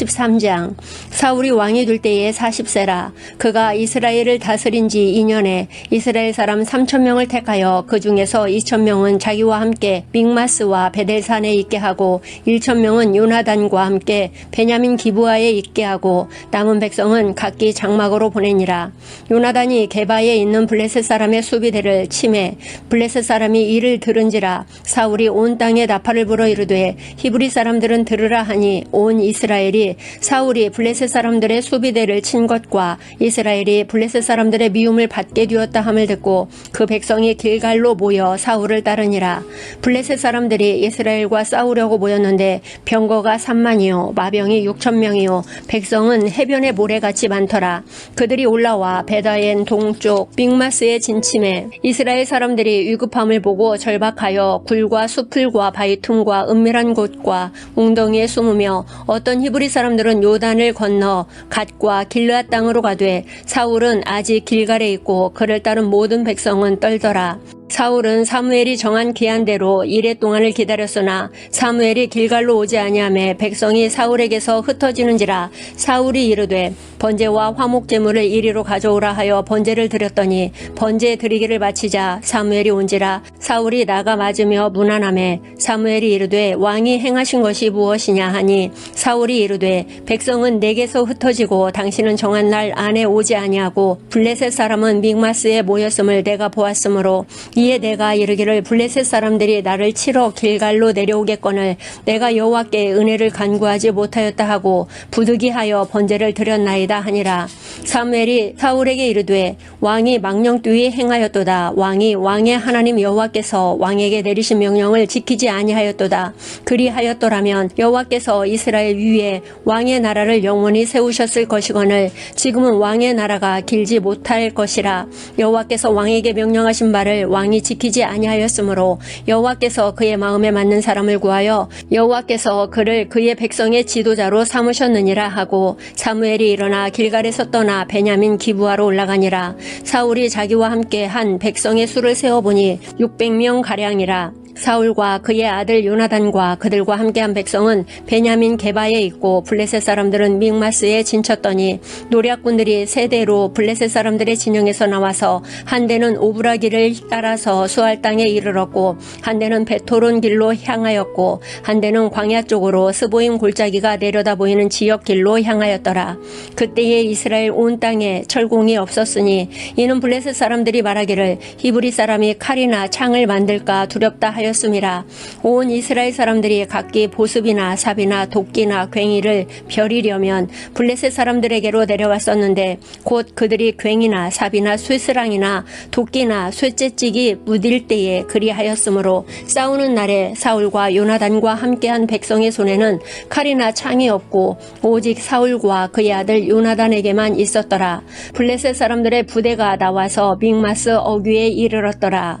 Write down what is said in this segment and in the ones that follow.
13장. 사울이 왕이 될 때에 40세라. 그가 이스라엘을 다스린 지 2년에 이스라엘 사람 3,000명을 택하여 그 중에서 2,000명은 자기와 함께 믹마스와 베델산에 있게 하고 1,000명은 요나단과 함께 베냐민 기브아에 있게 하고 남은 백성은 각기 장막으로 보내니라. 요나단이 게바에 있는 블레셋 사람의 수비대를 치매 블레셋 사람이 이를 들은지라. 사울이 온 땅에 나팔을 불어 이르되 히브리 사람들은 들으라 하니 온 이스라엘이 사울이 블레셋 사람들의 수비대를 친 것과 이스라엘이 블레셋 사람들의 미움을 받게 되었다 함을 듣고 그 백성이 길갈로 모여 사울을 따르니라. 블레셋 사람들이 이스라엘과 싸우려고 모였는데 병거가 3만이요 마병이 6,000명이요 백성은 해변의 모래같이 많더라. 그들이 올라와 베다엔 동쪽 믹마스에 진침해 이스라엘 사람들이 위급함을 보고 절박하여 굴과 수풀과 바위틈과 은밀한 곳과 웅덩이에 숨으며 어떤 히브리 사람들은 요단을 건너 갓과 길르앗 땅으로 가되 사울은 아직 길갈에 있고 그를 따른 모든 백성은 떨더라. 사울은 사무엘이 정한 기한대로 이레 동안을 기다렸으나 사무엘이 길갈로 오지 아니하매 백성이 사울에게서 흩어지는지라. 사울이 이르되 번제와 화목 제물을 이리로 가져오라 하여 번제를 드렸더니 번제 드리기를 마치자 사무엘이 온지라. 사울이 나가 맞으며 문안하매 사무엘이 이르되 왕이 행하신 것이 무엇이냐 하니 사울이 이르되 백성은 내게서 흩어지고 당신은 정한 날 안에 오지 아니하고 블레셋 사람은 믹마스에 모였음을 내가 보았으므로 이에 내가 이르기를 블레셋 사람들이 나를 치러 길갈로 내려오겠거늘 내가 여호와께 은혜를 간구하지 못하였다 하고 부득이하여 번제를 드렸나이다 하니라. 사무엘이 사울에게 이르되 왕이 망령되이 행하였도다. 왕이 왕의 하나님 여호와께서 왕에게 내리신 명령을 지키지 아니하였도다. 그리하였더라면 여호와께서 이스라엘 위에 왕의 나라를 영원히 세우셨을 것이거늘 지금은 왕의 나라가 길지 못할 것이라. 여호와께서 왕에게 명령하신 바를 왕이 지키지 아니하였으므로 여호와께서 그의 마음에 맞는 사람을 구하여 여호와께서 그를 그의 백성의 지도자로 삼으셨느니라 하고 사무엘이 일어나 길갈에서 떠나 베냐민 기브아로 올라가니라. 사울이 자기와 함께 한 백성의 수를 세어보니 600명 가량이라. 사울과 그의 아들 요나단과 그들과 함께한 백성은 베냐민 게바에 있고 블레셋 사람들은 믹마스에 진쳤더니 노략군들이 세 대로 블레셋 사람들의 진영에서 나와서 한 대는 오브라 길을 따라서 수알 땅에 이르렀고 한 대는 베토론 길로 향하였고 한 대는 광야 쪽으로 스보임 골짜기가 내려다 보이는 지역 길로 향하였더라. 그때에 이스라엘 온 땅에 철공이 없었으니 이는 블레셋 사람들이 말하기를 히브리 사람이 칼이나 창을 만들까 두렵다 하였음이라. 온 이스라엘 사람들이 각기 보습이나 삽이나 도끼나 괭이를 벼리려면 블레셋 사람들에게로 내려왔었는데 곧 그들이 괭이나 삽이나 쇠스랑이나 도끼나 쇠째찍이 무딜 때에 그리하였으므로 싸우는 날에 사울과 요나단과 함께한 백성의 손에는 칼이나 창이 없고 오직 사울과 그의 아들 요나단에게만 있었더라. 블레셋 사람들의 부대가 나와서 믹마스 어귀에 이르렀더라.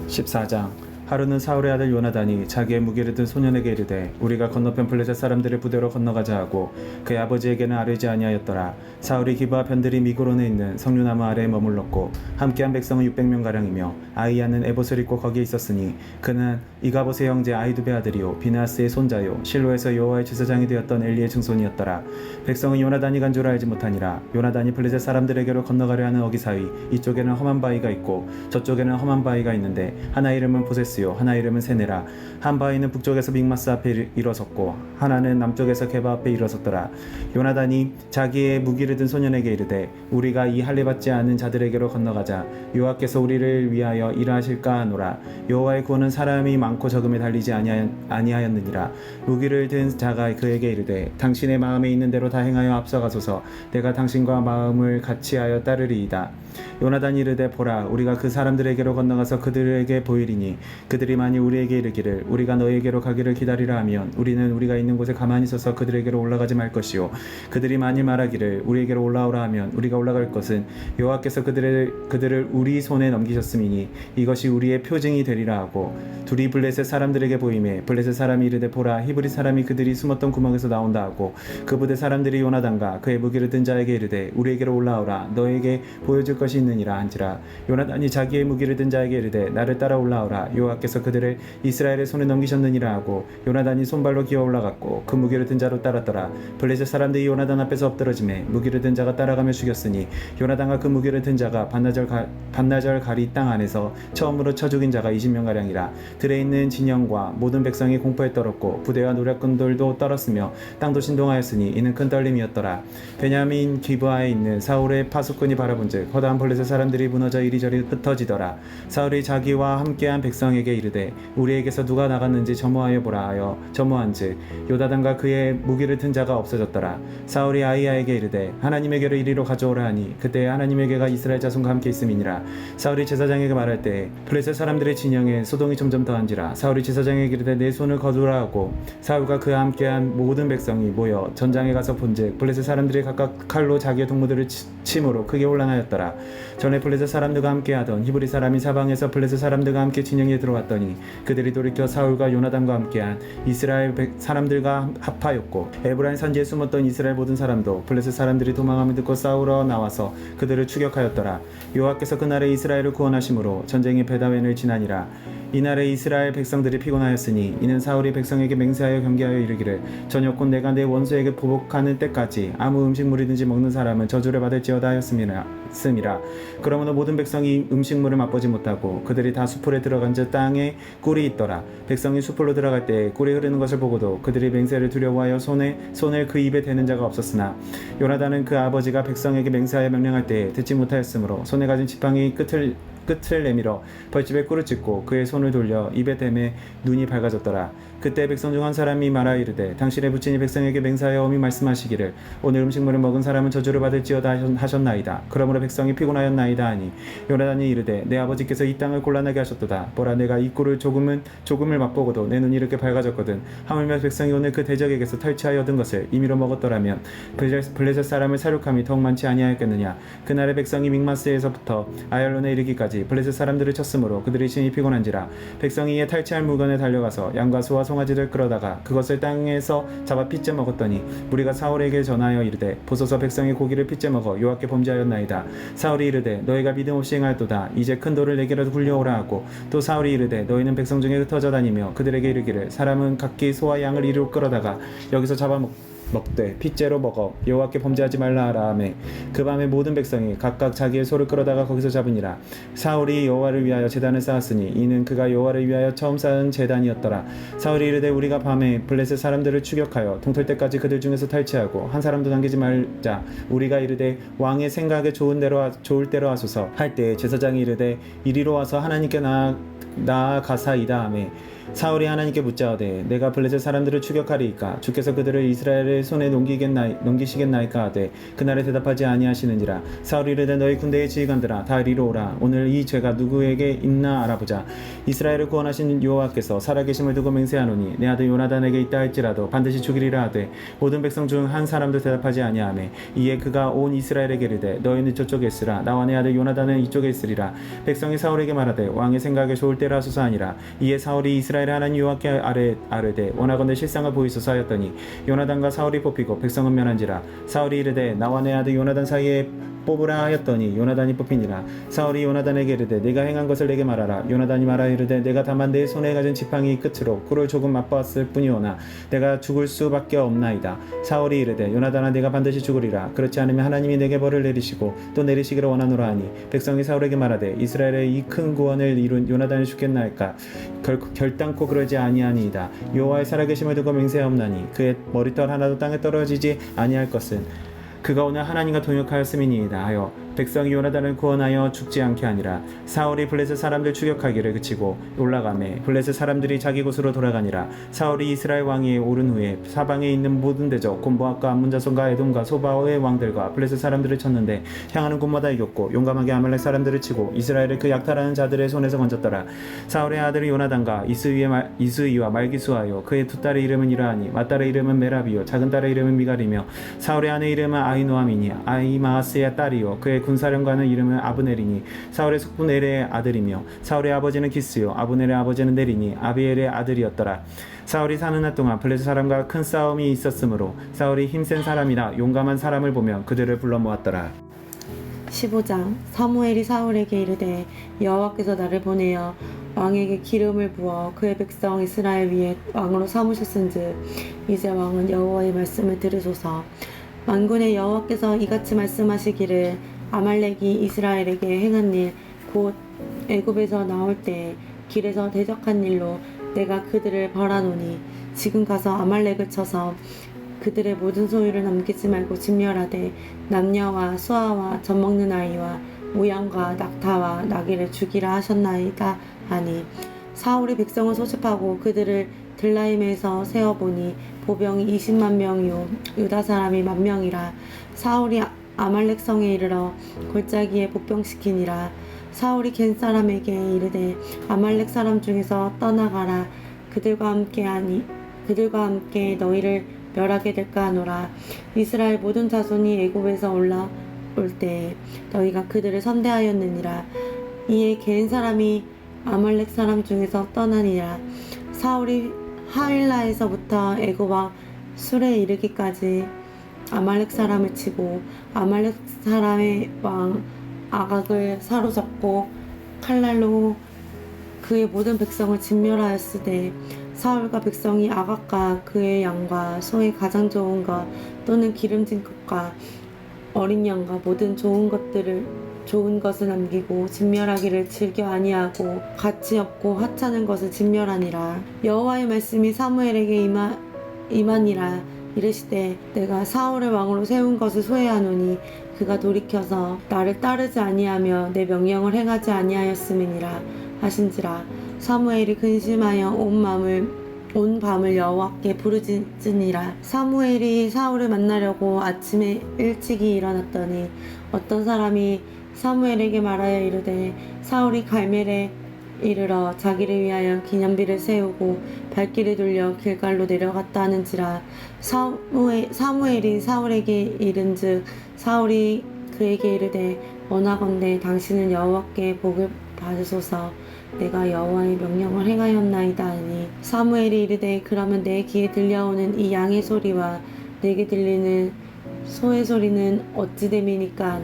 14장. 하루는 사울의 아들 요나단이 자기의 무기를 든 소년에게 이르되 우리가 건너편 블레셋 사람들의 부대로 건너가자 하고 그의 아버지에게는 아뢰지 아니하였더라. 사울이 기브아 편들이 미고론에 있는 석류나무 아래에 머물렀고 함께한 백성은 600명가량이며 아이야는 에봇을 입고 거기에 있었으니 그는 이가봇의 형제 아히두베 아들이요 비나스의 손자요 실로에서 여호와의 제사장이 되었던 엘리의 증손이었더라. 백성은 요나단이 간 줄 알지 못하니라. 요나단이 블레셋 사람들에게로 건너가려 하는 어기 사이 이쪽에는 험한 바위가 있고 저쪽에는 험한 바위가 있는데 하나 이름은 보세스요 하나 이름은 세네라. 한 바위는 북쪽에서 믹마스 앞에 일어섰고 하나는 남쪽에서 게바 앞에 일어섰더라. 요나단이 자기의 무기를 든 소년에게 이르되 우리가 이 할례 받지 않은 자들에게로 건너가자. 여호와께서 우리를 위하여 일하실까 하노라. 여호와의 구원은 사람이 많고 적음에 달리지 아니하였느니라. 무기를 든 자가 그에게 이르되 당신의 마음에 있는 대로 다 행하여 앞서가소서. 내가 당신과 마음을 같이하여 따르리이다. 요나단이 이르되 보라 우리가 그 사람들에게로 건너가서 그들에게 보이리니 그들이 만일 우리에게 이르기를 우리가 너에게로 가기를 기다리라 하면 우리는 우리가 있는 곳에 가만히 서서 그들에게로 올라가지 말 것이요 그들이 만일 말하기를 우리에게로 올라오라 하면 우리가 올라갈 것은 여호와께서 그들을 우리 손에 넘기셨음이니 이것이 우리의 표징이 되리라 하고 둘이 블레셋 사람들에게 보이매 블레셋 사람이 이르되 보라 히브리 사람이 그들이 숨었던 구멍에서 나온다 하고 그 부대 사람들이 요나단과 그의 무기를 든 자에게 이르되 우리에게로 올라오라 너에게 보여줄 것이 있느니라 한지라. 요나단이 자기의 무기를 든 자에게 이르되 나를 따라 올라오라. 여호와께서 그들을 이스라엘의 손에 넘기셨느니라 하고 요나단이 손발로 기어 올라갔고 그 무기를 든 자로 따랐더라. 블레셋 사람들이 요나단 앞에서 엎드러지매 무기를 든 자가 따라가며 죽였으니 요나단과 그 무기를 든 자가 반나절 가리 땅 안에서 처음으로 쳐 죽인 자가 20명 가량이라. 들에 있는 진영과 모든 백성이 공포에 떨었고 부대와 노략군들도 떨었으며 땅도 신동하였으니 이는 큰 떨림이었더라. 베냐민 기브아에 있는 사울의 파수꾼이 바라본즉 허다한 블레셋 사람들이 무너져 이리저리 흩어지더라. 사울이 자기와 함께한 백성에게 이르되 우리에게서 누가 나갔는지 점호하여 보라 하여 점호한즉 요나단과 그의 무기를 든 자가 없어졌더라. 사울이 아히야에게 이르되 하나님에게로 이리로 가져오라 하니 그때 하나님에게가 이스라엘 자손과 함께 있음이니라. 사울이 제사장에게 말할 때 블레셋 사람들의 진영에 소동이 점점 더한지라. 사울이 제사장에게 이르되 내 손을 거두라 하고 사울과 그와 함께한 모든 백성이 모여 전장에 가서 본즉 블레셋 사람들이 각각 칼로 자기의 동무들을 침으로 크게 혼란하였더라. 전에 블레셋 사람들과 함께하던 히브리 사람이 사방에서 블레셋 사람들과 함께 진영에 들어왔더니 그들이 돌이켜 사울과 요나단과 함께한 이스라엘 사람들과 합하였고 에브라임 산지에 숨었던 이스라엘 모든 사람도 블레셋 사람들이 도망함을 듣고 싸우러 나와서 그들을 추격하였더라. 여호와께서 그날에 이스라엘을 구원하심으로 전쟁이 베다웬을 지나니라. 이날에 이스라엘 백성들이 피곤하였으니 이는 사울이 백성에게 맹세하여 경계하여 이르기를 저녁 곧 내가 내 원수에게 보복하는 때까지 아무 음식물이든지 먹는 사람은 저주를 받을지어다 하였음이라. 그러므로 모든 백성이 음식물을 맛보지 못하고 그들이 다 수풀에 들어간즉 땅에 꿀이 있더라. 백성이 수풀로 들어갈 때 꿀이 흐르는 것을 보고도 그들이 맹세를 두려워하여 손을 그 입에 대는 자가 없었으나 요나단은 그 아버지가 백성에게 맹세하여 명령할 때에 듣지 못하였으므로 손에 가진 지팡이 끝을 내밀어 벌집에 꿀을 찢고 그의 손을 돌려 입에 대매 눈이 밝아졌더라. 그때 백성 중 한 사람이 말하 이르되 당신의 부친이 백성에게 맹세하여 엄히 말씀하시기를 오늘 음식물을 먹은 사람은 저주를 받을지어다 하셨나이다. 그러므로 백성이 피곤하였나이다 하니 요나단이 이르되 내 아버지께서 이 땅을 곤란하게 하셨도다. 보라 내가 이 꿀을 조금을 맛보고도 내 눈이 이렇게 밝아졌거든. 하물며 백성이 오늘 그 대적에게서 탈취하여 얻은 것을 임의로 먹었더라면 블레셋 사람을 사륙함이 더욱 많지 아니하였겠느냐. 그날의 백성이 믹마스에서부터 아얄론에 이르기까지 블레셋 사람들을 쳤으므로 그들이 심히 피곤한지라. 백성이 이에 탈취할 물건에 달려가서 양과 소와 송아지를 끌어다가 그것을 땅에서 잡아 핏째 먹었더니 무리가 사울에게 전하여 이르되 보소서 백성이 고기를 핏째 먹어 여호와께 범죄하였나이다. 사울이 이르되 너희가 믿음 없이 행하였도다. 이제 큰 돌을 내게라도 굴려오라 하고 또 사울이 이르되 너희는 백성 중에 흩어져 다니며 그들에게 이르기를 사람은 각기 소와 양을 이리로 끌어다가 여기서 잡아 먹되 핏째로 먹어 여호와께 범죄하지 말라 하라 하매 그 밤에 모든 백성이 각각 자기의 소를 끌어다가 거기서 잡으니라. 사울이 여호와를 위하여 제단을 쌓았으니 이는 그가 여호와를 위하여 처음 쌓은 제단이었더라. 사울이 이르되 우리가 밤에 블레셋 사람들을 추격하여 동틀 때까지 그들 중에서 탈취하고 한 사람도 남기지 말자. 우리가 이르되 왕의 생각에 좋을 대로 하소서 할 때 제사장이 이르되 이리로 와서 하나님께 나아가사이다 하매 사울이 하나님께 묻자하되 내가 블레셋 사람들을 추격하리이까 주께서 그들을 이스라엘의 손에 넘기시겠나이까 하되 그날에 대답하지 아니하시는지라. 사울이 이르되 너희 군대의 지휘관들아 다 이리로 오라. 오늘 이 죄가 누구에게 있나 알아보자. 이스라엘을 구원하신 여호와께서 살아계심을 두고 맹세하노니 내 아들 요나단에게 있다 할지라도 반드시 죽이리라 하되 모든 백성 중 한 사람도 대답하지 아니하매 이에 그가 온 이스라엘에게 이르되 너희는 저쪽에 있으라. 나와 내 아들 요나단은 이쪽에 있으리라. 백성이 사울에게 말하되 왕의 생각에 좋을 때라 하소서 하니라. 이에 사울이 이스라엘의 하나님 여호와께 아뢰되 원하건대 실상을 보이소서 하였더니 요나단과 사울이 뽑히고 백성은 면한지라. 사울이 이르되 나와 내 아들 요나단 사이에 뽑으라 하였더니 요나단이 뽑히니라. 사울이 요나단에게 이르되 네가 행한 것을 내게 말하라. 요나단이 말하 이르되 내가 다만 내 손에 가진 지팡이 끝으로 꿀을 조금 맛보았을 뿐이오나 내가 죽을 수밖에 없나이다. 사울이 이르되 요나단아 내가 반드시 죽으리라. 그렇지 않으면 하나님이 내게 벌을 내리시고 또 내리시기를 원하노라 하니 백성이 사울에게 말하되 이스라엘의 이 큰 구원을 이룬 요나단이 죽겠나이까. 결단코 그러지 아니하니이다. 여호와의 살아계심을 두고 맹세하옵나니 그의 머리털 하나도 땅에 떨어지지 아니할 것은 그가 오늘 하나님과 동역하였음이니이다 하여 백성이 요나단을 구원하여 죽지 않게 하니라. 사울이 블레셋 사람들 추격하기를 그치고 올라가매 블레셋 사람들이 자기 곳으로 돌아가니라. 사울이 이스라엘 왕위에 오른 후에 사방에 있는 모든 대적 곤보앗과 암몬 자손과 에돔과 소바의 왕들과 블레셋 사람들을 쳤는데 향하는 곳마다 이겼고 용감하게 아말렉 사람들을 치고 이스라엘을 그 약탈하는 자들의 손에서 건졌더라. 사울의 아들이 요나단과 이스위와 말기수하여 그의 두 딸의 이름은 이러하니 맏딸의 이름은 메라비요 작은 딸의 이름은 미갈이며 사울의 아내 이름은 아히노아미니 아히마아스의 딸이요 그의 군사령관의 이름은 아브넬이니 사울의 숙부 넬의 아들이며 사울의 아버지는 기스요 아브넬의 아버지는 넬이니 아비엘의 아들이었더라. 사울이 사는 날 동안 블레셋 사람과 큰 싸움이 있었으므로 사울이 힘센 사람이나 용감한 사람을 보면 그들을 불러 모았더라. 15장. 사무엘이 사울에게 이르되 여호와께서 나를 보내어 왕에게 기름을 부어 그의 백성 이스라엘 위에 왕으로 삼으셨은즉 이제 왕은 여호와의 말씀을 들으소서. 만군의 여호와께서 이같이 말씀하시기를 아말렉이 이스라엘에게 행한 일 곧 애굽에서 나올 때 길에서 대적한 일로 내가 그들을 벌하노니 지금 가서 아말렉을 쳐서 그들의 모든 소유를 남기지 말고 진멸하되 남녀와 수아와 젖먹는 아이와 모양과 낙타와 나귀를 죽이라 하셨나이다 하니 사울이 백성을 소집하고 그들을 들라임에서 세어보니 보병이 20만 명이요 유다 사람이 10,000명이라. 사울이 아말렉 성에 이르러 골짜기에 복병시키니라. 사울이 겐 사람에게 이르되 아말렉 사람 중에서 떠나가라. 그들과 함께 너희를 멸하게 될까 하노라. 이스라엘 모든 자손이 애굽에서 올라올 때 너희가 그들을 선대하였느니라. 이에 겐 사람이 아말렉 사람 중에서 떠나니라. 사울이 하윌라에서부터 애굽 왕 술에 이르기까지 아말렉 사람을 치고 아말렉 사람의 왕 아각을 사로잡고 칼날로 그의 모든 백성을 진멸하였으되 사울과 백성이 아각과 그의 양과 소의 가장 좋은 것 또는 기름진 것과 어린 양과 모든 좋은 것을 남기고 진멸하기를 즐겨 아니하고 가치 없고 하찮은 것을 진멸하니라. 여호와의 말씀이 사무엘에게 임하니라. 이르시되 내가 사울을 왕으로 세운 것을 소회하노니 그가 돌이켜서 나를 따르지 아니하며 내 명령을 행하지 아니하였음이니라 하신지라. 사무엘이 근심하여 온 밤을 여호와께 부르짖으니라. 사무엘이 사울을 만나려고 아침에 일찍이 일어났더니 어떤 사람이 사무엘에게 말하여 이르되 사울이 갈멜에 이르러 자기를 위하여 기념비를 세우고 발길을 돌려 길갈로 내려갔다 하는지라. 사무엘이 사울에게 이른즉 사울이 그에게 이르되 원하건대 당신은 여호와께 복을 받으소서. 내가 여호와의 명령을 행하였나이다 하니 사무엘이 이르되 그러면 내 귀에 들려오는 이 양의 소리와 내게 들리는 소의 소리는 어찌 됨이니까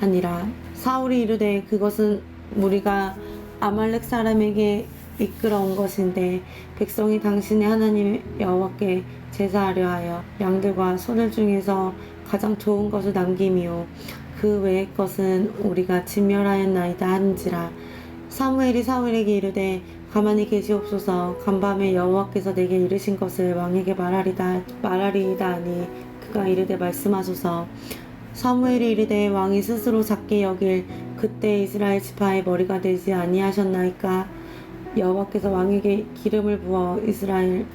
하니라. 사울이 이르되 그것은 무리가 아말렉 사람에게 이끌어온 것인데 백성이 당신의 하나님 여호와께 제사하려 하여 양들과 소들 중에서 가장 좋은 것을 남김이요 그 외의 것은 우리가 진멸하였나이다 하는지라. 사무엘이 사울에게 이르되 가만히 계시옵소서. 간밤에 여호와께서 내게 이르신 것을 왕에게 말하리이다 하니 그가 이르되 말씀하소서. 사무엘이 이르되 왕이 스스로 작게 여길 그때 이스라엘 지파의 머리가 되지 아니하셨나이까. 여호와께서 왕에게 기름을 부어 이스라엘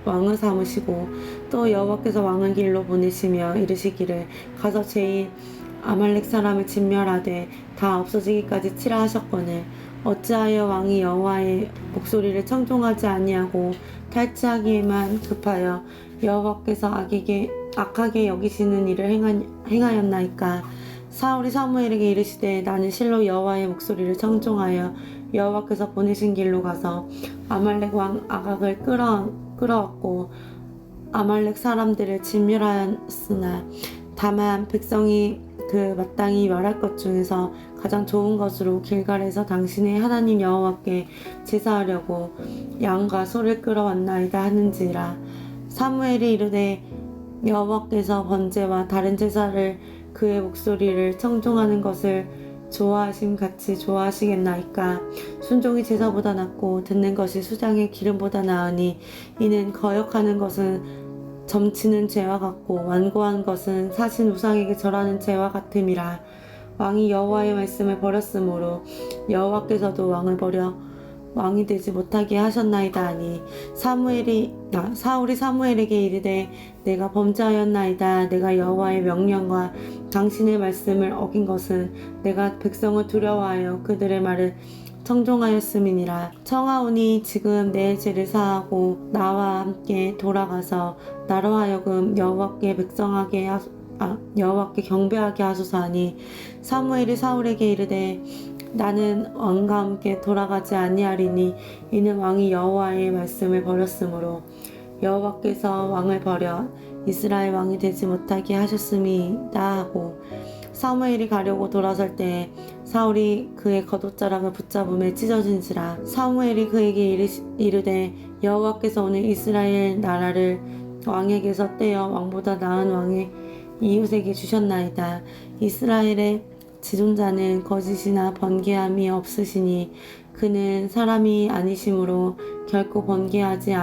왕을 삼으시고 또 여호와께서 왕을 길로 보내시며 이르시기를 가서 죄인 아말렉 사람을 진멸하되 다 없어지기까지 치라 하셨거늘 어찌하여 왕이 여호와의 목소리를 청종하지 아니하고 탈취하기에만 급하여 여호와께서 악하게 여기시는 일을 행하였나이까. 사울이 사무엘에게 이르시되 나는 실로 여호와의 목소리를 청종하여 여호와께서 보내신 길로 가서 아말렉 왕 아각을 끌어왔고 아말렉 사람들을 진멸하였으나 다만 백성이 그 마땅히 멸할 것 중에서 가장 좋은 것으로 길갈에서 당신의 하나님 여호와께 제사하려고 양과 소를 끌어왔나이다 하는지라. 사무엘이 이르되 여호와께서 번제와 다른 제사를 그의 목소리를 청종하는 것을 좋아하심 같이 좋아하시겠나이까. 순종이 제사보다 낫고 듣는 것이 수장의 기름보다 나으니 이는 거역하는 것은 점치는 죄와 같고 완고한 것은 사신 우상에게 절하는 죄와 같음이라. 왕이 여호와의 말씀을 버렸으므로 여호와께서도 왕을 버려 왕이 되지 못하게 하셨나이다 하니 사울이 사무엘에게 이르되 내가 범죄하였나이다. 내가 여호와의 명령과 당신의 말씀을 어긴 것은 내가 백성을 두려워하여 그들의 말을 청종하였음이니라. 청하오니 지금 내 죄를 사하고 나와 함께 돌아가서 나로 하여금 여호와께 경배하게 하소서 하니 사무엘이 사울에게 이르되 나는 왕과 함께 돌아가지 아니하리니 이는 왕이 여호와의 말씀을 버렸으므로 여호와께서 왕을 버려 이스라엘 왕이 되지 못하게 하셨음이다 하고 사무엘이 가려고 돌아설 때 사울이 그의 겉옷자락을 붙잡음에 찢어진지라. 사무엘이 그에게 이르되 여호와께서 오늘 이스라엘 나라를 왕에게서 떼어 왕보다 나은 왕의 이웃에게 주셨나이다. 이스라엘의 지존자는 거짓이나 번개함이 없으시니 그는 사람이 아니심으로 결코 번개하지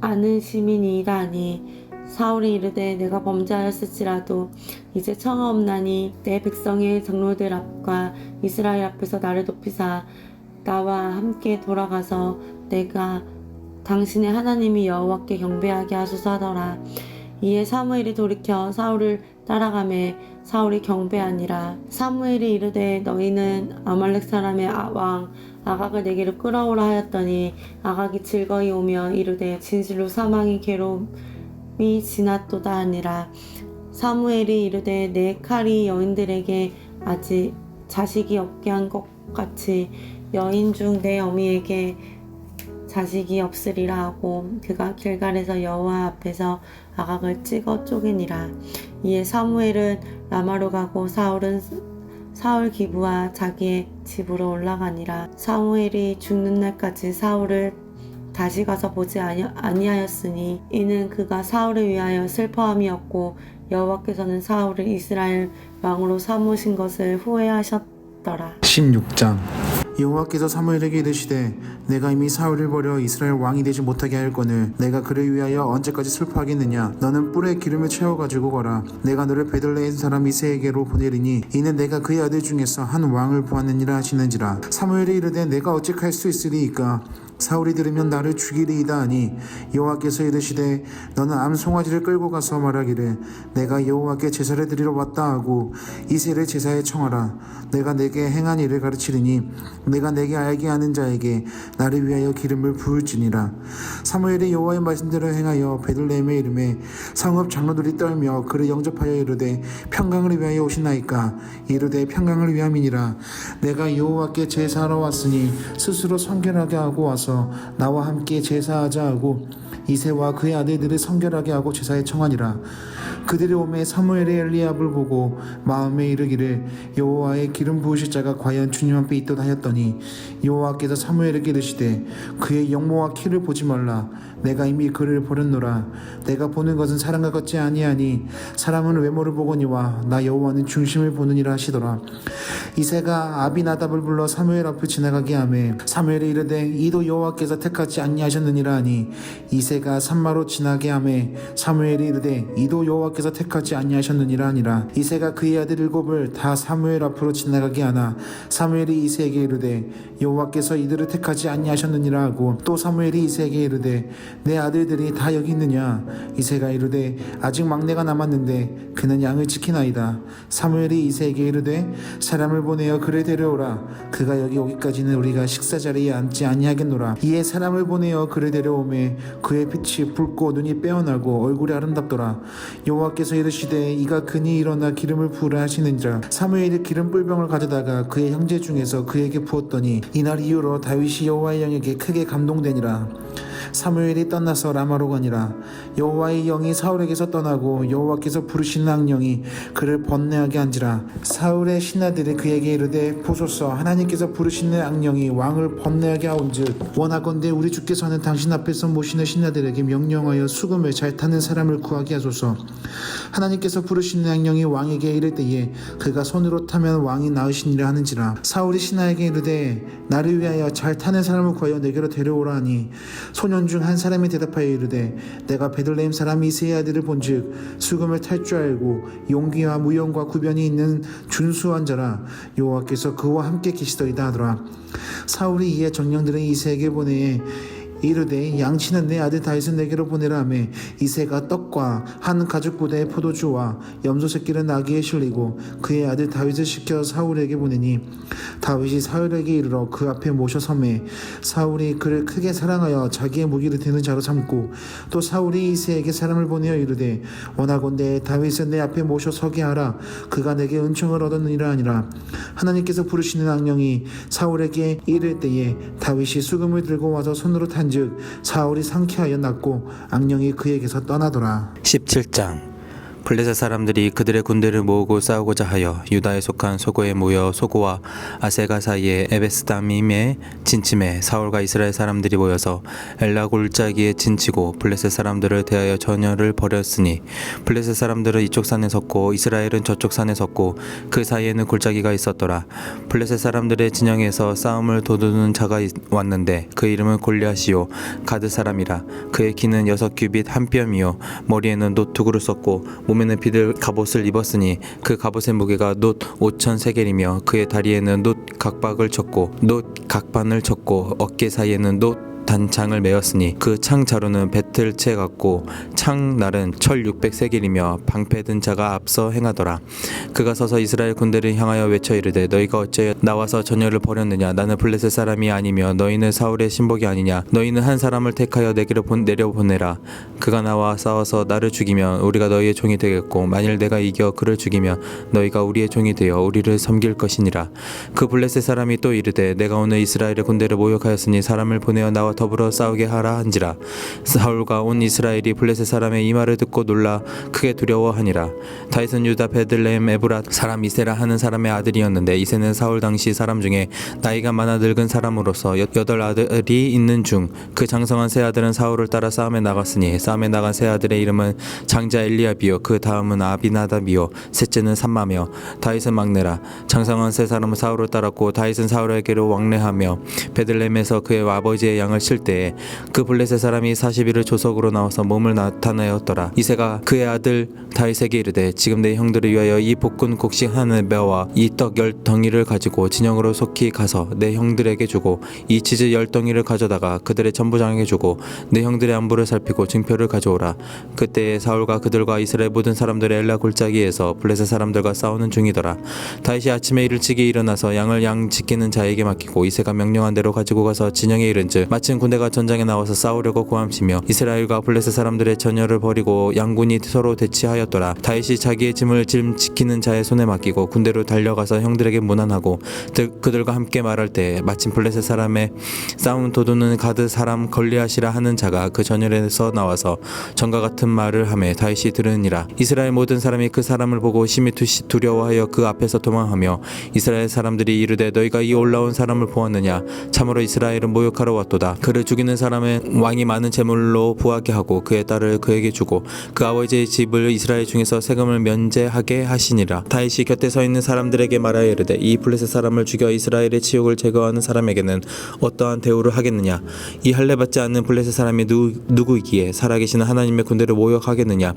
않으심이니이다 하니 사울이 이르되 내가 범죄하였을지라도 이제 청하 없나니 내 백성의 장로들 앞과 이스라엘 앞에서 나를 높이사 나와 함께 돌아가서 내가 당신의 하나님이 여호와께 경배하게 하소서 하더라. 이에 사무엘이 돌이켜 사울을 따라가매 사울이 경배하니라. 사무엘이 이르되 너희는 아말렉 사람의 왕 아각을 내게로 끌어오라 하였더니 아각이 즐거이 오며 이르되 진실로 사망의 괴로움이 지났도다 하니라. 사무엘이 이르되 내 칼이 여인들에게 아직 자식이 없게 한 것 같이 여인 중 내 어미에게 자식이 없으리라 하고 그가 길갈에서 여호와 앞에서 아각을 찍어 쪼개니라. 이에 사무엘은 라마로 가고 사울은 사울 기브와 자기의 집으로 올라가니라. 사무엘이 죽는 날까지 사울을 다시 가서 보지 아니하였으니 이는 그가 사울을 위하여 슬퍼함이었고 여호와께서는 사울을 이스라엘 왕으로 삼으신 것을 후회하셨더라. 16장. 여호와께서 사무엘에게 이르시되 내가 이미 사울을 버려 이스라엘 왕이 되지 못하게 하였거늘 내가 그를 위하여 언제까지 슬퍼하겠느냐. 너는 뿔에 기름을 채워가지고 가라. 내가 너를 베들레헴 사람 이새에게로 보내리니 이는 내가 그의 아들 중에서 한 왕을 보았느니라 하시는지라. 사무엘이 이르되 내가 어찌 갈 수 있으리이까. 사울이 들으면 나를 죽이리이다 하니 여호와께서 이르시되 너는 암 송아지를 끌고 가서 말하기를 내가 여호와께 제사를 드리러 왔다 하고 이새를 제사에 청하라. 내가 내게 행한 일을 가르치리니 내가 내게 알게 하는 자에게 나를 위하여 기름을 부을지니라. 사무엘이 여호와의 말씀대로 행하여 베들레헴에 이르매 성읍 장로들이 떨며 그를 영접하여 이르되 평강을 위하여 오시나이까. 이르되 평강을 위함이니라. 내가 여호와께 제사하러 왔으니 스스로 성결하게 하고 와서 나와 함께 제사하자 하고 이새와 그의 아들들을 성결하게 하고 제사에 청하니라. 그들이 오매 사무엘이 엘리압을 보고 마음에 이르기를 여호와의 기름 부으실 자가 과연 주님 앞에 있도다 하였더니 여호와께서 사무엘에게 이르시되 그의 영모와 키를 보지 말라. 내가 이미 그를 버렸노라. 내가 보는 것은 사람과 같지 아니하니 사람은 외모를 보거니와 나 여호와는 중심을 보느니라 하시더라. 이새가 아비나답을 불러 사무엘 앞을 지나가게 하매 사무엘이 이르되 이도 여호와께서 택하지 아니하셨느니라 하니 이새가 산마로 지나게 하매 사무엘이 이르되 이도 여호와께서 택하지 아니하셨느니라 하니라. 이새가 그의 아들 7을 다 사무엘 앞으로 지나가게 하나 사무엘이 이새에게 이르되 여호와께서 이들을 택하지 아니하셨느니라 하고 또 사무엘이 이새에게 이르되 내 아들들이 다 여기 있느냐. 이새가 이르되 아직 막내가 남았는데 그는 양을 지키나이다. 사무엘이 이새에게 이르되 사람을 보내어 그를 데려오라. 그가 여기 오기까지는 우리가 식사 자리에 앉지 아니하겠노라. 이에 사람을 보내어 그를 데려오매 그의 빛이 붉고 눈이 빼어나고 얼굴이 아름답더라. 여호와께서 이르시되 이가 그니 일어나 기름을 부으라 하시는지라. 사무엘이 기름 뿔병을 가져다가 그의 형제 중에서 그에게 부었더니 이날 이후로 다윗이 여호와의 영에게 크게 감동되니라. 사무엘이 떠나서 라마로 가니라. 여호와의 영이 사울에게서 떠나고 여호와께서 부르시는 악령이 그를 번뇌하게 한지라. 사울의 신하들이 그에게 이르되 보소서 하나님께서 부르시는 악령이 왕을 번뇌하게 하온즉 원하건대 우리 주께서는 당신 앞에서 모시는 신하들에게 명령하여 수금을 잘 타는 사람을 구하게 하소서. 하나님께서 부르시는 악령이 왕에게 이를 때에 그가 손으로 타면 왕이 나으시니라 하는지라. 사울이 신하에게 이르되 나를 위하여 잘 타는 사람을 구하여 내게로 데려오라 하니 소년 중 한 사람이 대답하여 이르되 내가 베들레헴 사람 이새의 아들을 본즉 수금을 탈 줄 알고 용기와 무용과 구변이 있는 준수한 자라. 여호와께서 그와 함께 계시더이다 하더라. 사울이 이에 정령들을 이새에게 보내에 이르되 양치는 내 아들 다윗을 내게로 보내라 하매 이새가 떡과 한 가죽 부대의 포도주와 염소 새끼를 나귀에 실리고 그의 아들 다윗을 시켜 사울에게 보내니 다윗이 사울에게 이르러 그 앞에 모셔 서매 사울이 그를 크게 사랑하여 자기의 무기를 드는 자로 삼고 또 사울이 이새에게 사람을 보내어 이르되 원하건대 다윗을 내 앞에 모셔 서게 하라. 그가 내게 은총을 얻었느니라 하니라. 하나님께서 부르시는 악령이 사울에게 이를 때에 다윗이 수금을 들고 와서 손으로 탄즉 사울이 상쾌하여 났고 악령이 그에게서 떠나더라. 17장. 블레셋 사람들이 그들의 군대를 모으고 싸우고자 하여 유다에 속한 소고에 모여 소고와 아세가 사이에 에베스다밈에 진침해 사울과 이스라엘 사람들이 모여서 엘라 골짜기에 진치고 블레셋 사람들을 대하여 전열을 벌였으니 블레셋 사람들은 이쪽 산에 섰고 이스라엘은 저쪽 산에 섰고 그 사이에는 골짜기가 있었더라. 블레셋 사람들의 진영에서 싸움을 도두는 자가 왔는데 그 이름은 골리앗이요 가드 사람이라. 그의 키는 6규빗 한 뼘이요 머리에는 놋 두구를 썼고 몸에는 비들 갑옷을 입었으니 그 갑옷의 무게가 놋 5천 세겔이며 그의 다리에는 놋 각박을 쳤고 놋 각반을 쳤고 어깨 사이에는 놋 단창을 메었으니 그 창 자루는 배틀채 같고 창 날은 철 600세겔이며 방패 든 자가 앞서 행하더라. 그가 서서 이스라엘 군대를 향하여 외쳐 이르되 너희가 어찌하여 나와서 전열을 벌였느냐. 나는 블레셋 사람이 아니며 너희는 사울의 신복이 아니냐. 너희는 한 사람을 택하여 내게로 내려보내라. 그가 나와 싸워서 나를 죽이면 우리가 너희의 종이 되겠고 만일 내가 이겨 그를 죽이면 너희가 우리의 종이 되어 우리를 섬길 것이니라. 그 블레셋 사람이 또 이르되 내가 오늘 이스라엘의 군대를 모욕하였으니 사람을 보내어 나와 더불어 싸우게 하라 한지라. 사울과 온 이스라엘이 블레셋 사람의 이 말을 듣고 놀라 크게 두려워하니라. 다윗은 유다 베들레헴 에브라 사람 이세라 하는 사람의 아들이었는데 이세는 사울 당시 사람 중에 나이가 많아 늙은 사람으로서 8 아들이 있는 중 그 장성한 세 아들은 사울을 따라 싸움에 나갔으니 싸움에 나간 세 아들의 이름은 장자 엘리압이요 그 다음은 아비나답이요 셋째는 삼마며 다윗은 막내라. 장성한 세 사람은 사울을 따랐고 다윗은 사울에게로 왕래하며 베들레헴에서 그의 아버지의 양을 칠 때에 그 블레셋 사람이 40일을 조석으로 나와서 몸을 나타내었더라. 이새가 그의 아들 다윗에게 이르되 지금 내 형들을 위하여 이 볶은 곡식 한 배와 이 떡 10덩이를 가지고 진영으로 속히 가서 내 형들에게 주고 이 치즈 10덩이를 가져다가 그들의 전부장에게 주고 내 형들의 안부를 살피고 증표를 가져오라. 그때에 사울과 그들과 이스라엘 모든 사람들의 엘라 골짜기에서 블레셋 사람들과 싸우는 중이더라. 다윗이 아침에 일찍이 일어나서 양을 양 지키는 자에게 맡기고 이새가 명령한 대로 가지고 가서 진영에 이른즉 마침 군대가 전장에 나와서 싸우려고 고함치며 이스라엘과 블레셋 사람들의 전열을 벌이고 양군이 서로 대치하였더라. 다윗이 자기의 짐을 지키는 자의 손에 맡기고 군대로 달려가서 형들에게 문안하고 그들과 함께 말할 때 마침 블레셋 사람의 싸움 도두는 가드 사람 걸리앗이라 하는 자가 그 전열에서 나와서 전과 같은 말을 하며 다윗이 들으니라. 이스라엘 모든 사람이 그 사람을 보고 심히 두려워하여 그 앞에서 도망하며 이스라엘 사람들이 이르되 너희가 이 올라온 사람을 보았느냐. 참으로 이스라엘은 모욕하러 왔도다. 그를 죽이는 사람은 왕이 많은 재물로 부하게 하고 그의 딸을 그에게 주고 그 아버지의 집을 이스라엘 중에서 세금을 면제하게 하시니라. 다윗이 곁에 서 있는 사람들에게 말하여 이르되 이 블레셋 사람을 죽여 이스라엘의 치욕을 제거하는 사람에게는 어떠한 대우를 하겠느냐. 이 할례받지 않는 블레셋 사람이 누구이기에 살아계시는 하나님의 군대를 모욕하겠느냐.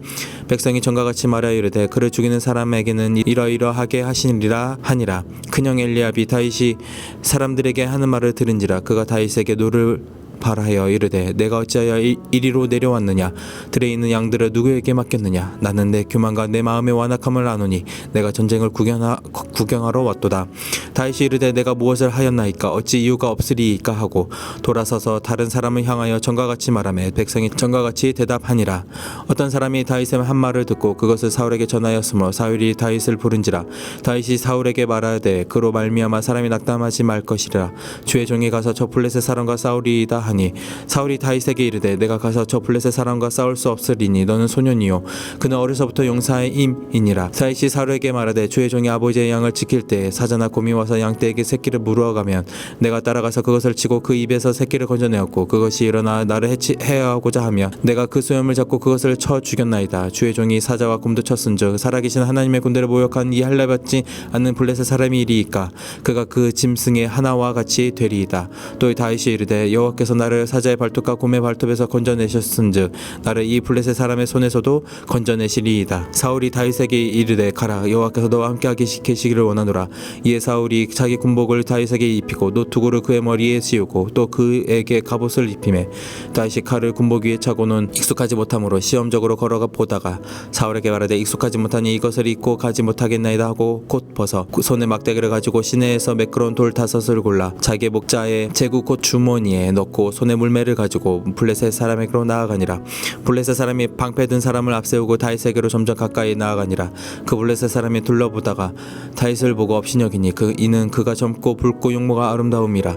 백성이 전과 같이 말하여 이르되 그를 죽이는 사람에게는 이러이러하게 하시리라 하니라. 큰형 엘리압이 다윗이 사람들에게 하는 말을 들은지라. 그가 다윗에게 노를 발하여 이르되 내가 어찌하여 이리로 내려왔느냐. 들에 있는 양들을 누구에게 맡겼느냐. 나는 내 교만과 내 마음의 완악함을 아노니 내가 전쟁을 구경하러 왔도다. 다윗이 이르되 내가 무엇을 하였나이까. 어찌 이유가 없으리이까 하고 돌아서서 다른 사람을 향하여 전과 같이 말하며 백성이 전과 같이 대답하니라. 어떤 사람이 다윗의 한 말을 듣고 그것을 사울에게 전하였으므로 사울이 다윗을 부른지라. 다윗이 사울에게 말하되 그로 말미암아 사람이 낙담하지 말 것이라. 주의 종이 가서 저 블레셋 사람과 싸우리이다 하니 사울이 다윗에게 이르되 내가 가서 저 블레셋 사람과 싸울 수 없으리니 너는 소년이요 그는 어려서부터 용사임이니라. 다윗이 사울에게 말하되 주의 종이 아버지의 양을 지킬 때 사자나 곰이 와서 양떼에게 새끼를 물어가면 내가 따라가서 그것을 치고 그 입에서 새끼를 건져내었고 그것이 일어나 나를 해하고자 하며 내가 그 수염을 잡고 그것을 쳐 죽였나이다. 주의 종이 사자와 곰도 쳤은즉 살아계신 하나님의 군대를 모욕한 이 할례받지 않는 블레셋 사람이 이리이까. 그가 그 짐승의 하나와 같이 되리이다. 또 다윗이 이르되 여호와께서 나를 사자의 발톱과 곰의 발톱에서 건져내셨은즉 나를 이 블레셋 사람의 손에서도 건져내시리이다. 사울이 다윗에게 이르되 가라. 여호와께서 너와 함께 계시기를 원하노라. 이에 사울이 자기 군복을 다윗에게 입히고 노투구를 그의 머리에 씌우고 또 그에게 갑옷을 입히매 다윗이 칼을 군복 위에 차고는 익숙하지 못함으로 시험적으로 걸어가 보다가 사울에게 말하되 익숙하지 못하니 이것을 입고 가지 못하겠나이다 하고 곧 벗어 손에 막대기를 가지고 시내에서 매끄러운 돌 5을 골라 자기의 목자의 제구 곧 주머니에 넣고 보고 손에 물매를 가지고 블레셋 사람에게로 나아가니라. 블레셋 사람이 방패 든 사람을 앞세우고 다윗에게로 점점 가까이 나아가니라. 그 블레셋 사람이 둘러보다가 다윗을 보고 업신여기니 이는 그가 젊고 붉고 용모가 아름다움이라.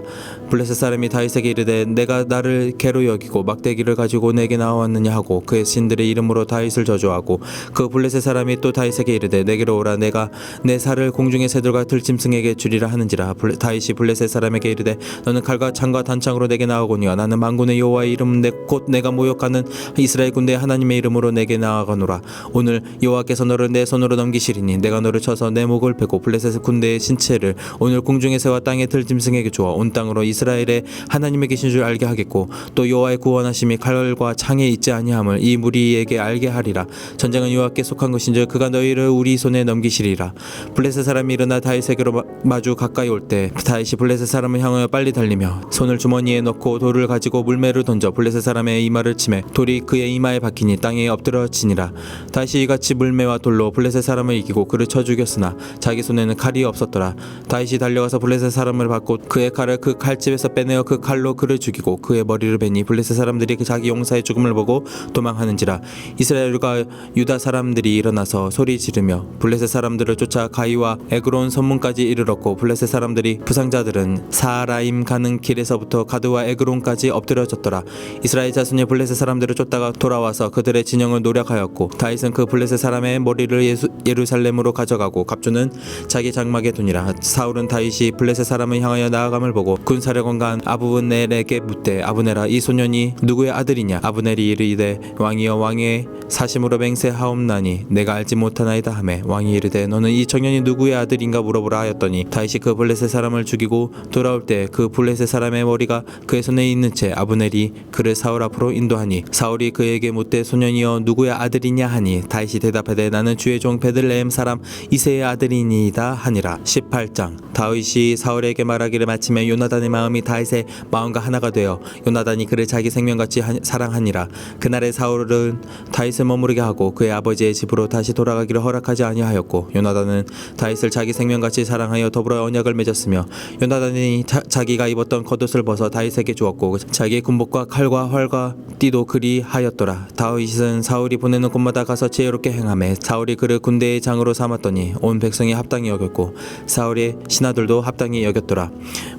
블레셋 사람이 다윗에게 이르되 내가 나를 개로 여기고 막대기를 가지고 내게 나왔느냐 하고 그의 신들의 이름으로 다윗을 저주하고 그 블레셋 사람이 또 다윗에게 이르되 내게로 오라 내가 내 살을 공중의 새들과 들짐승에게 주리라 하는지라. 다윗이 블레셋 사람에게 이르되 너는 칼과 창과 단창으로 내게 나아오거니와 나는 만군의 여호와의 이름 곧 내가 모욕하는 이스라엘 군대의 하나님의 이름으로 내게 나아가노라. 오늘 여호와께서 너를 내 손으로 넘기시리니 내가 너를 쳐서 내 목을 베고 블레셋 군대의 신체를 오늘 공중의 새와 땅의 들짐승에게 주어 온 땅으로 이스라엘의 하나님의 계신 줄 알게 하겠고 또 여호와의 구원하심이 칼과 창에 있지 아니함을 이 무리에게 알게 하리라. 전쟁은 여호와께 속한 것인즉 그가 너희를 우리 손에 넘기시리라. 블레셋 사람이 일어나 다윗에게로 마주 가까이 올 때 다윗이 블레셋 사람을 향하여 빨리 달리며 손을 주머니에 넣고 돌을 가지고 물매를 던져 블레셋 사람의 이마를 치매 돌이 그의 이마에 박히니 땅에 엎드러지니라. 다윗이 이같이 물매와 돌로 블레셋 사람을 이기고 그를 쳐 죽였으나 자기 손에는 칼이 없었더라. 다윗이 달려가서 블레셋 사람을 받고 그의 칼을 그 칼집에서 빼내어 그 칼로 그를 죽이고 그의 머리를 베니 블레셋 사람들이 자기 용사의 죽음을 보고 도망하는지라. 이스라엘과 유다 사람들이 일어나서 소리 지르며 블레셋 사람들을 쫓아 가이와 에그론 선문까지 이르렀고 블레셋 사람들이 부상자들은 사라임 가는 길에서부터 가드와 에그론까지 엎드려졌더라. 이스라엘 자손이 블레셋 사람들을 쫓다가 돌아와서 그들의 진영을 노력하였고 다윗은 그 블레셋 사람의 머리를 예루살렘으로 가져가고 갑주는 자기 장막에 두니라. 사울은 다윗이 블레셋 사람을 향하여 나아감을 보고 군사령관관 아브넬에게 묻되 아브넬아 이 소년이 누구의 아들이냐. 아브넬이 이르되 왕이여 왕의 사심으로 맹세하옵나니 내가 알지 못하나이다 하매 왕이 이르되 너는 이 청년이 누구의 아들인가 물어보라 하였더니 다윗이 그 블레셋 사람을 죽이고 돌아올 때 그 블레셋 사람의 머리가 그의 손에 있는 채 아브넬이 그를 사울 앞으로 인도하니 사울이 그에게 묻되 소년이여 누구의 아들이냐 하니 다윗이 대답하되 나는 주의 종 베들레헴 사람 이새의 아들이니이다 하니라. 18장. 다윗이 사울에게 말하기를 마침에 요나단의 마음이 다윗의 마음과 하나가 되어 요나단이 그를 자기 생명같이 사랑하니라. 그날에 사울은 다윗을 머무르게 하고 그의 아버지의 집으로 다시 돌아가기를 허락하지 아니하였고 요나단은 다윗을 자기 생명같이 사랑하여 더불어 언약을 맺었으며 요나단이 자기가 입었던 겉옷을 벗어 다윗에게 주었고 자기의 군복과 칼과 활과 띠도 그리하였더라. 다윗은 사울이 보내는 곳마다 가서 지혜롭게 행하매 사울이 그를 군대의 장으로 삼았더니 온 백성이 합당히 여겼고 사울의 신하들도 합당히 여겼더라.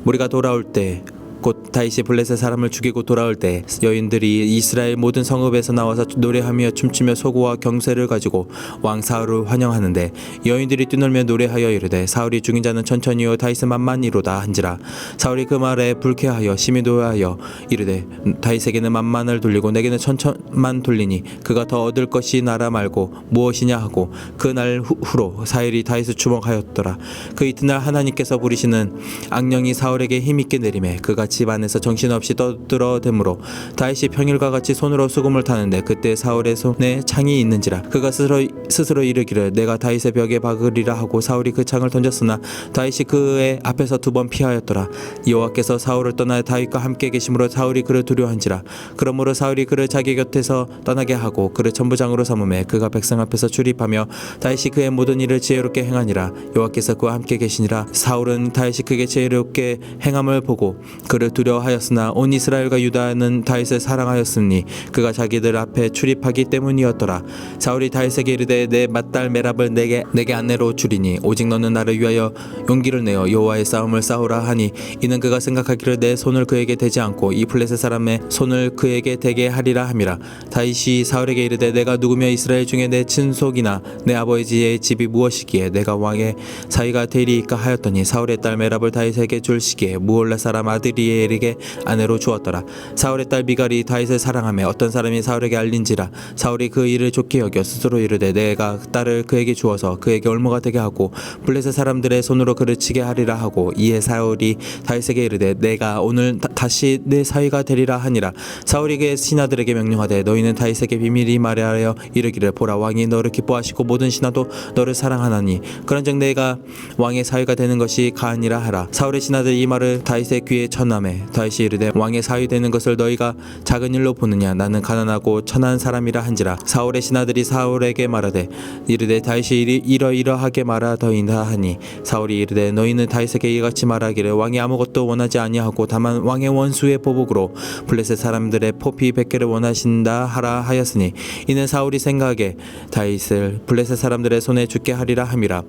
무리가 돌아올 때 곧 다윗이 블레셋 사람을 죽이고 돌아올 때 여인들이 이스라엘 모든 성읍에서 나와서 노래하며 춤추며 소고와 경쇠를 가지고 왕 사울을 환영하는데 여인들이 뛰놀며 노래하여 이르되 사울이 죽인 자는 천천히요 다윗은 만만이로다 한지라. 사울이 그 말에 불쾌하여 심히 노하여 이르되 다윗에게는 만만을 돌리고 내게는 천천만 돌리니 그가 더 얻을 것이 나라 말고 무엇이냐 하고 그날 후로 사울이 다윗을 주목하였더라. 그 이튿날 하나님께서 부리시는 악령이 사울에게 힘있게 내리매 그가 집 안에서 정신없이 떠들어대므로 다윗이 평일과 같이 손으로 수금을 타는데 그때 사울의 손에 창이 있는지라. 그가 스스로 이르기를 내가 다윗의 벽에 박으리라 하고 사울이 그 창을 던졌으나 다윗이 그의 앞에서 2번 피하였더라. 여호와께서 사울을 떠나 다윗과 함께 계심으로 사울이 그를 두려워한지라. 그러므로 사울이 그를 자기 곁에서 떠나게 하고 그를 천부장으로 삼음에 그가 백성 앞에서 출입하며 다윗이 그의 모든 일을 지혜롭게 행하니라. 여호와께서 그와 함께 계시니라. 사울은 다윗이 그에게 지혜롭게 행함을 보고 그를 두려워하였으나 온 이스라엘과 유다는 다윗을 사랑하였으니 그가 자기들 앞에 출입하기 때문이었더라. 사울이 다윗에게 이르되 내 맏딸 메랍을 내게 아내로 주리니 오직 너는 나를 위하여 용기를 내어 여호와의 싸움을 싸우라 하니 이는 그가 생각하기를 내 손을 그에게 대지 않고 이 블레셋 사람의 손을 그에게 대게 하리라 함이라. 다윗이 사울에게 이르되 내가 누구며 이스라엘 중에 내 친속이나 내 아버지의 집이 무엇이기에 내가 왕의 사위가 되리이까 하였더니 사울의 딸 메랍을 다윗에게 줄 시기에 무올라 사람 아드리엘에게 아내로 주었더라. 사울의 딸 미갈이 다윗을 사랑하며 어떤 사람이 사울에게 알린지라. 사울이 그 일을 좋게 여겨 스스로 이르되 내가 딸을 그에게 주어서 그에게 올무가 되게 하고 블레셋 사람들의 손으로 그를 치게 하리라 하고 이에 사울이 다윗에게 이르되 내가 오늘 다시 내 사위가 되리라 하니라. 사울이 그의 신하들에게 명령하되 너희는 다윗에게 비밀히 말하여 이르기를 보라 왕이 너를 기뻐하시고 모든 신하도 너를 사랑하나니 그런즉 내가 왕의 사위가 되는 것이 가하니라 하라. 사울의 신하들이 이 말을 다윗의 귀에 전하 전함에 다윗이 이르되 왕의 사위 되는 것을 너희가 작은 일로 보느냐 나는 가난하고 천한 사람이라 한지라. 사울의 신하들이 사울에게 말하되 이르되 다윗이 이러이러하게 말하더이다 하니 사울이 이르되 너희는 다윗에게 이같이 말하기를 왕이 아무것도 원하지 아니하고 다만 왕의 원수의 보복으로 블레셋 사람들의 포피 100개를 원하신다 하라 하였으니 이는 사울이 생각에 다윗을 블레셋 사람들의 손에 죽게 하리라 함이라.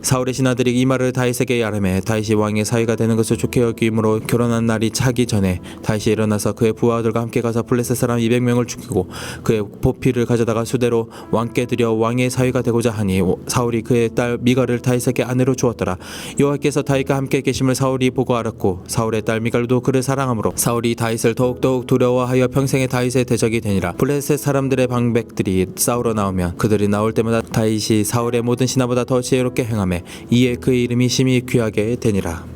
사울의 신하들이 이 말을 다윗에게 아뢰매 다윗이 왕의 사위가 되는 것을 좋게 여김으로 결혼한 날이 차기 전에 다윗이 일어나서 그의 부하들과 함께 가서 블레셋 사람 200명을 죽이고 그의 포피를 가져다가 수대로 왕께 드려 왕의 사위가 되고자 하니 사울이 그의 딸 미갈을 다윗에게 아내로 주었더라. 여호와께서 다윗과 함께 계심을 사울이 보고 알았고 사울의 딸 미갈도 그를 사랑하므로 사울이 다윗을 더욱더욱 두려워하여 평생에 다윗의 대적이 되니라. 블레셋 사람들의 방백들이 싸우러 나오면 그들이 나올 때마다 다윗이 사울의 모든 신하보다 더 지혜롭게 행하며 이에 그의 이름이 심히 귀하게 되니라.